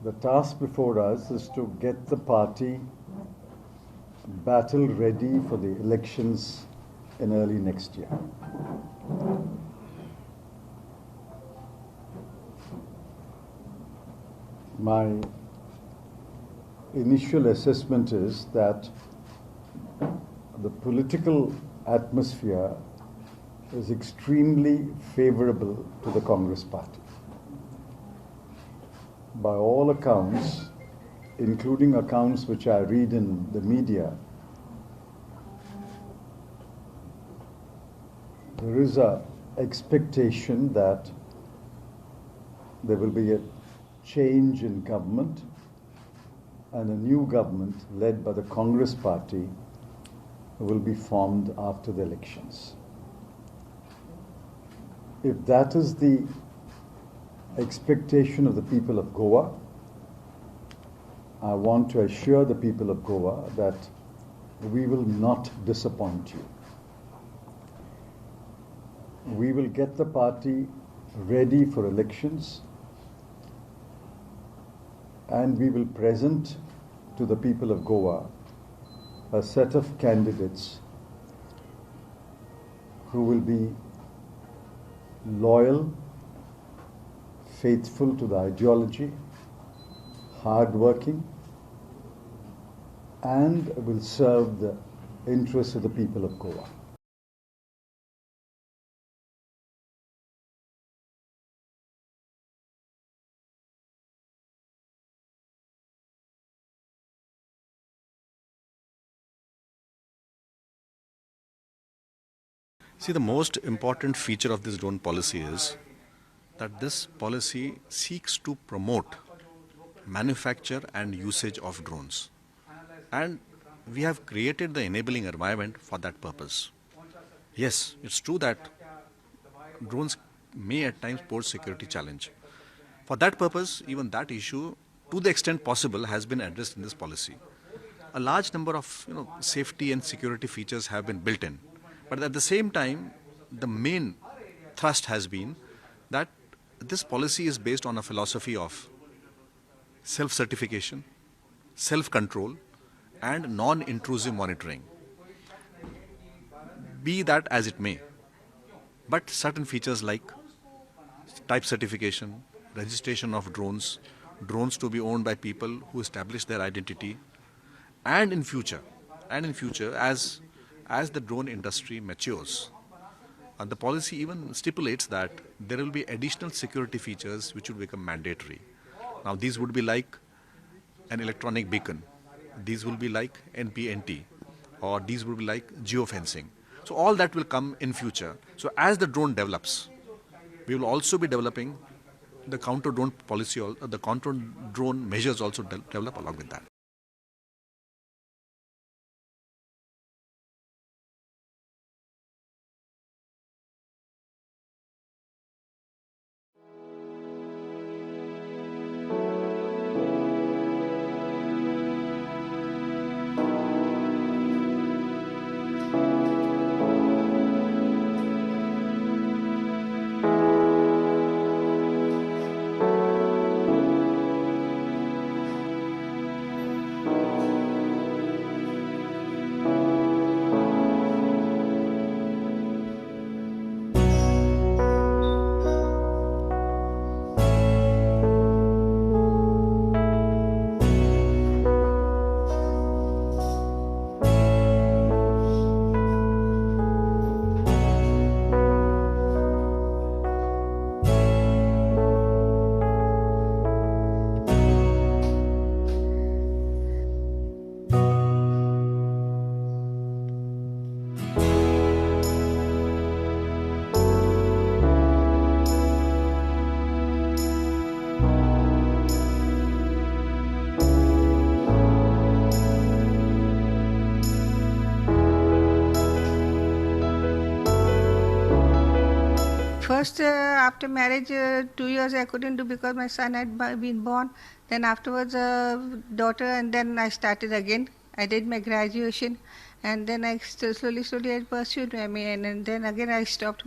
The task before us is to get the party battle ready for the elections in early next year. My initial assessment is that the political atmosphere is extremely favorable to the Congress party. By all accounts, including accounts which I read in the media, there is an expectation that there will be a change in government and a new government led by the Congress party will be formed after the elections. If that is the expectation of the people of Goa, I want to assure the people of Goa that we will not disappoint you. We will get the party ready for elections, and we will present to the people of Goa a set of candidates who will be loyal, faithful to the ideology, hard-working, and will serve the interests of the people of Goa. See, the most important feature of this drone policy is that this policy seeks to promote manufacture and usage of drones. And we have created the enabling environment for that purpose. Yes, it's true that drones may at times pose security challenge. For that purpose, even that issue, to the extent possible, has been addressed in this policy. A large number of safety and security features have been built in. But at the same time, the main thrust has been that this policy is based on a philosophy of self-certification, self-control, and non-intrusive monitoring. Be that as it may, but certain features like type certification, registration of drones to be owned by people who establish their identity, and in future, as the drone industry matures, the policy even stipulates that there will be additional security features which will become mandatory. Now these would be like an electronic beacon, these will be like NPNT, or these will be like geofencing. So all that will come in future. So as the drone develops, we will also be developing the counter drone policy, the counter drone measures also develop along with that. First, after marriage, 2 years I couldn't do because my son had been born. Then afterwards, daughter, and then I started again. I did my graduation, and then I slowly I pursued my MA, and then again I stopped,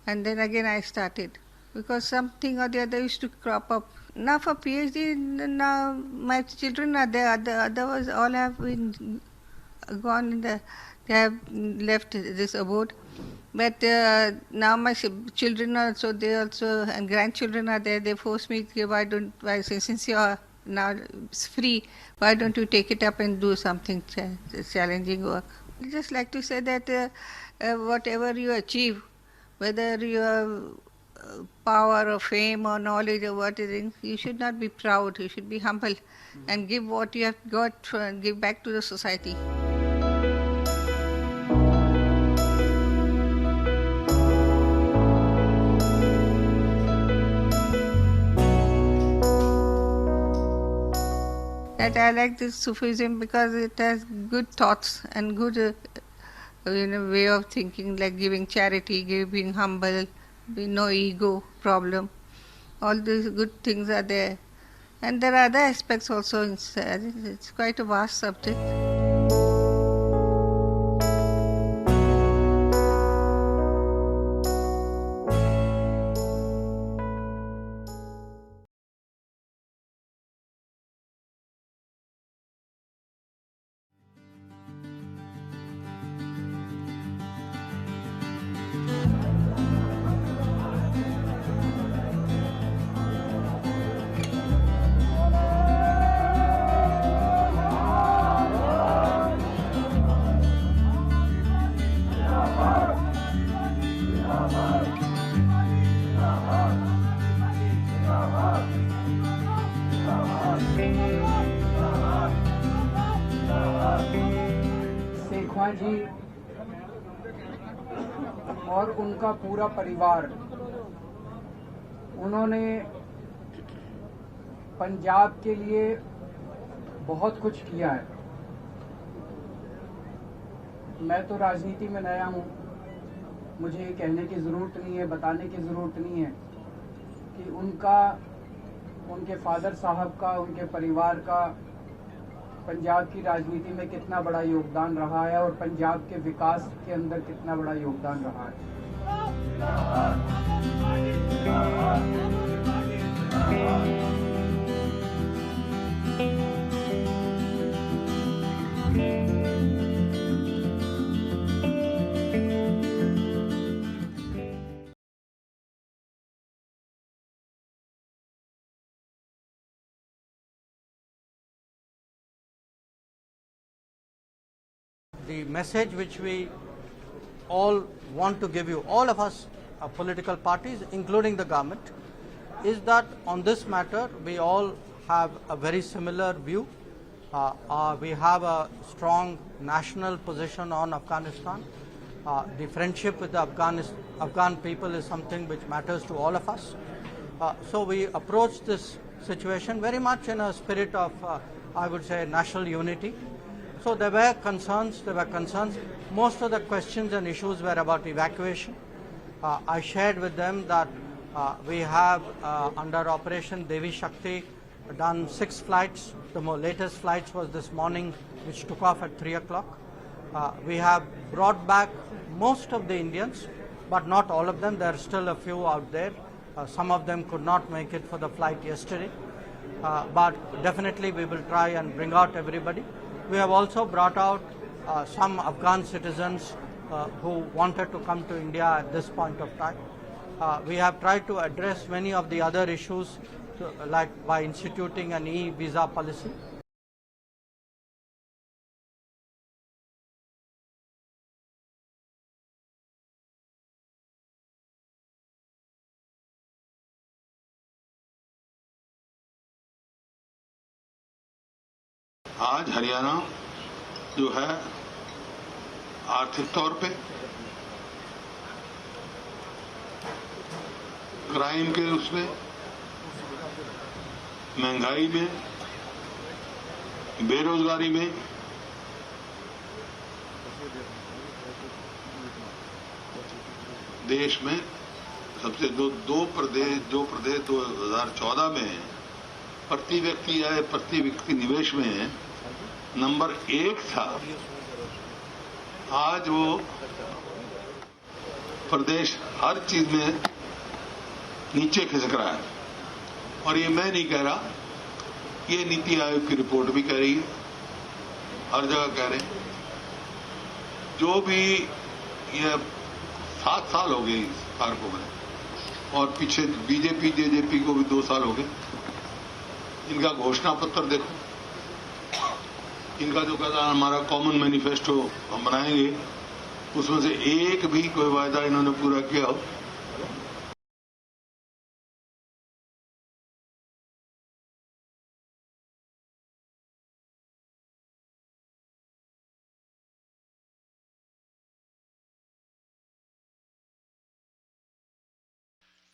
and then again I started. because something or the other used to crop up. Now for PhD, now my children are there. Others all have been gone in they have left this abode. But now my children are also, they also, and grandchildren are there. They force me to, since you are now free, why don't you take it up and do something challenging work? I just like to say that whatever you achieve, whether you have power or fame or knowledge or what it is, you should not be proud. You should be humble and give what you have got and give back to the society. That I like this Sufism because it has good thoughts and good way of thinking, like giving charity, being humble, no ego problem. All these good things are there. And there are other aspects also inside. It's quite a vast subject. जी और उनका पूरा परिवार, उन्होंने पंजाब के लिए बहुत कुछ किया है। मैं तो राजनीति में नया हूँ, मुझे ये कहने की ज़रूरत नहीं है, बताने की ज़रूरत नहीं है कि उनके फादर साहब का, उनके परिवार का पंजाब की राजनीति में कितना बड़ा योगदान रहा है और पंजाब के विकास के अंदर कितना बड़ा योगदान रहा है। The message which we all want to give you, all of us political parties, including the government, is that on this matter we all have a very similar view. We have a strong national position on Afghanistan. The friendship with the Afghan people is something which matters to all of us. So we approach this situation very much in a spirit of, I would say, national unity. So there were concerns. Most of the questions and issues were about evacuation. I shared with them that we have under Operation Devi Shakti done 6 flights. The latest flights was this morning, which took off at 3 o'clock. We have brought back most of the Indians, but not all of them. There are still a few out there. Some of them could not make it for the flight yesterday. But definitely we will try and bring out everybody. We have also brought out some Afghan citizens who wanted to come to India at this point of time. We have tried to address many of the other issues, like by instituting an e-visa policy. आज हरियाणा जो है आर्थिक तौर पे, crime के उसमें, महंगाई में, बेरोजगारी में देश में सबसे दो प्रदेश 2014 में प्रति व्यक्ति निवेश में नंबर 1 था। आज वो प्रदेश हर चीज में नीचे खिसक रहा है। और ये मैं नहीं कह रहा, ये नीति आयोग की रिपोर्ट भी कह रही है, हर जगह कह रहे हैं। जो भी ये 7 साल हो गए सरकार को बने, और पीछे बीजेपी जेजेपी को भी 2 साल हो गए। इनका घोषणा पत्र देखो, इनका जो कहता हमारा कॉमन मैनिफेस्टो हम बनाएंगे, उसमें से एक भी कोई वायदा इन्होंने पूरा किया हो?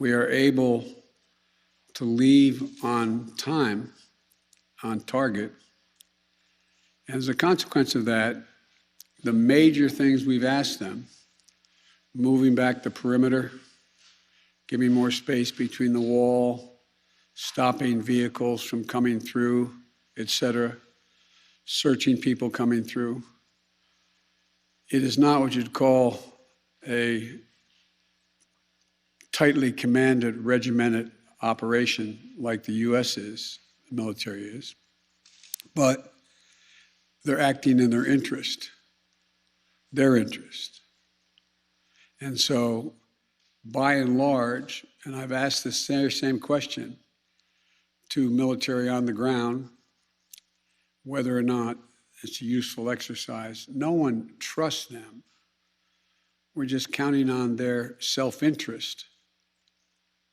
We are able to leave on time, on target. As a consequence of that, the major things we've asked them, moving back the perimeter, giving more space between the wall, stopping vehicles from coming through, etc., searching people coming through. It is not what you'd call a tightly commanded, regimented operation like the U.S. is, the military is, but they're acting in their interest. And so, by and large, and I've asked this same question to military on the ground, whether or not it's a useful exercise, no one trusts them. We're just counting on their self-interest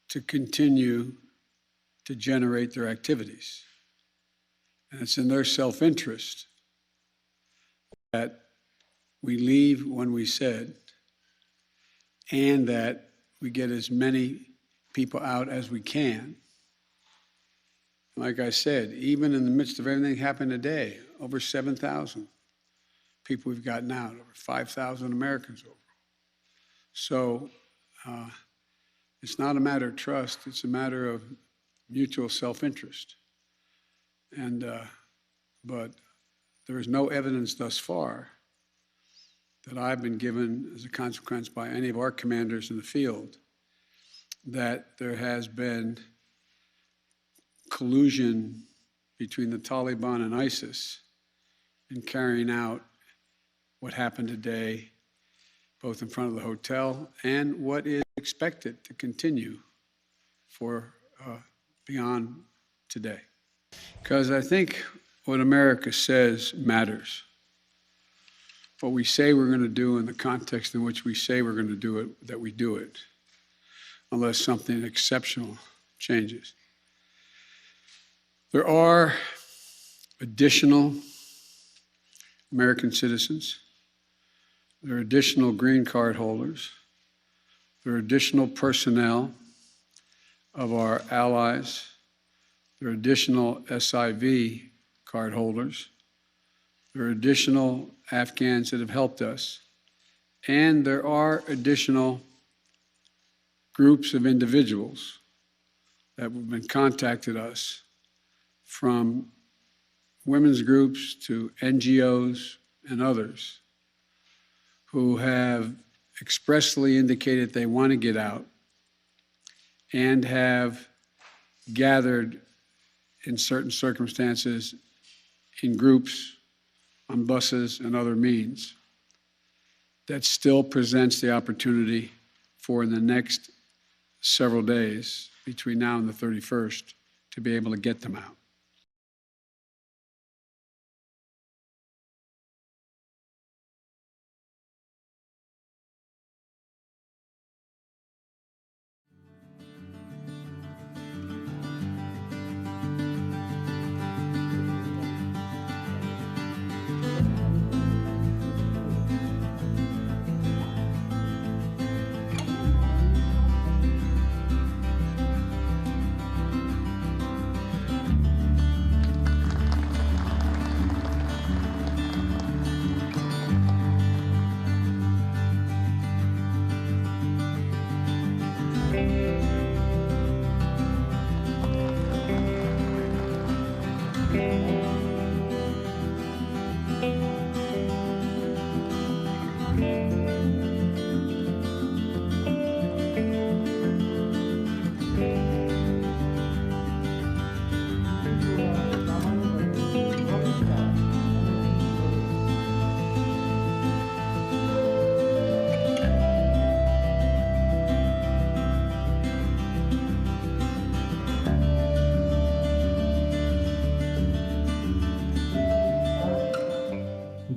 to continue to generate their activities. And it's in their self-interest that we leave when we said, and that we get as many people out as we can. Like I said, even in the midst of everything happening today, over 7,000 people we've gotten out, over 5,000 Americans over. So it's not a matter of trust, it's a matter of mutual self-interest. But there is no evidence thus far that I've been given as a consequence by any of our commanders in the field that there has been collusion between the Taliban and ISIS in carrying out what happened today, both in front of the hotel and what is expected to continue for beyond today. Because I think what America says matters. What we say we're going to do in the context in which we say we're going to do it, that we do it, unless something exceptional changes. There are additional American citizens. There are additional green card holders. There are additional personnel of our allies. There are additional SIV card holders. There are additional Afghans that have helped us. And there are additional groups of individuals that have been contacted us, from women's groups to NGOs and others, who have expressly indicated they want to get out and have gathered in certain circumstances in groups, on buses and other means. That still presents the opportunity for, in the next several days, between now and the 31st, to be able to get them out.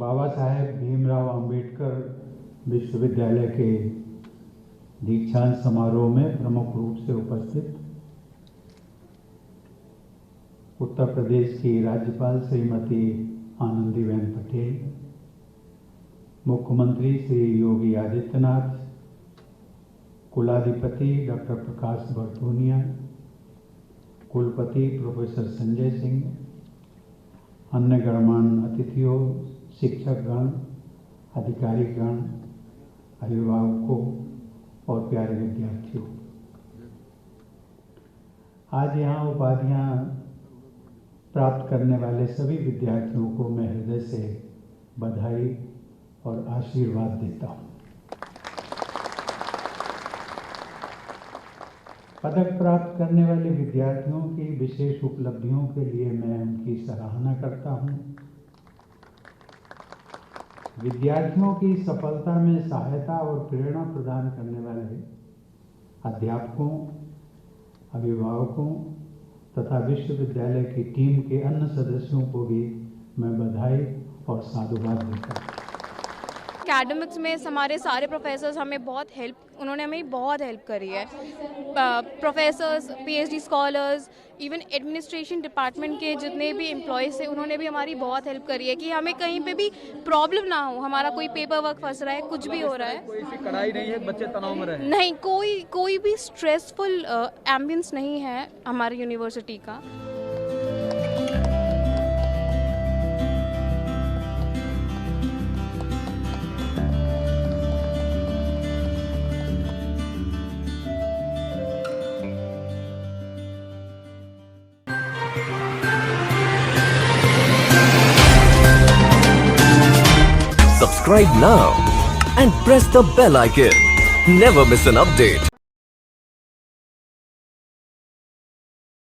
Baba Saheb Bhimrao Ambedkar विश्वविद्यालय के दीक्षांत समारोह में प्रमुख रूप से उपस्थित उत्तर प्रदेश की राज्यपाल श्रीमती आनंदीबेन पटेल, मुख्यमंत्री श्री योगी आदित्यनाथ, कुलाधिपति डॉक्टर प्रकाश बरतूनिया, कुलपति प्रोफेसर संजय सिंह, अन्य गणमान्य अतिथियों, शिक्षकगण, अधिकारीगण, अभिभावकों और प्यारे विद्यार्थियों, आज यहाँ उपाधियाँ प्राप्त करने वाले सभी विद्यार्थियों को मैं हृदय से बधाई और आशीर्वाद देता हूँ। पदक प्राप्त करने वाले विद्यार्थियों की विशेष उपलब्धियों के लिए मैं उनकी सराहना करता हूँ। विद्यार्थियों की सफलता में सहायता और प्रेरणा प्रदान करने वाले अध्यापकों, अभिभावकों तथा विश्वविद्यालय की टीम के अन्य सदस्यों को भी मैं बधाई और साधुवाद देता हूँ। एकेडमिक्स में हमारे सारे प्रोफेसर्स उन्होंने हमें बहुत हेल्प करी है। Professors, PhD scholars, even administration department के जितने भी एम्प्लॉयज़ थे उन्होंने भी हमारी बहुत हेल्प करी है कि हमें कहीं पे भी प्रॉब्लम ना हो। हमारा कोई पेपर वर्क फंस रहा है, कुछ भी हो रहा है, कोई सी कड़ाई नहीं है, बच्चे तनाव में रहे नहीं, कोई भी स्ट्रेसफुल एम्बियंस नहीं है हमारी यूनिवर्सिटी का। Subscribe now and press the bell icon. Never miss an update.